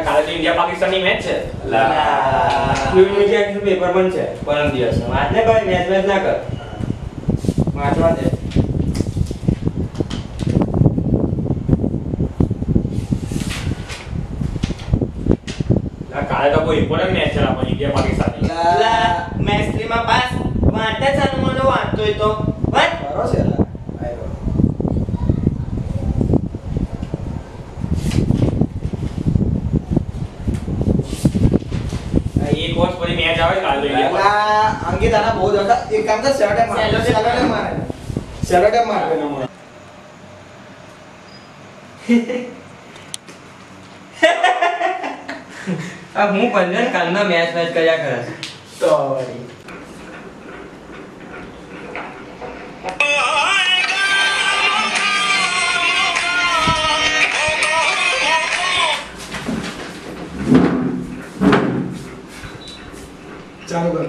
કાલે તો ઇન્ડિયા પાકિસ્તાનની મેચ છે. યુનિવર્સિટી પેપર પણ છે પરમ દિવસે. વાંચને ભાઈ મેચ ના કર. વાંચવા દે. કાલે તો કોઈ ઇમ્પોર્ટન્ટ મેચ છે આપણી ઇન્ડિયા પાકિસ્તાનની. મેચ 3 માં પાસ વાંચતા ચાલુ મને વાંચતોય તો વાત બરો છે લા. આયો. એક વર્ષ પછી મેચ આવે કાલે તો ઇન્ડિયા અંકિત આના બહુ હતા એક કામ કર સેલોટેપ માર સેલોટેપ માર આ હું પંદર કાલના મેચ કર્યા કરે છે. તો વળી ચાલુ કર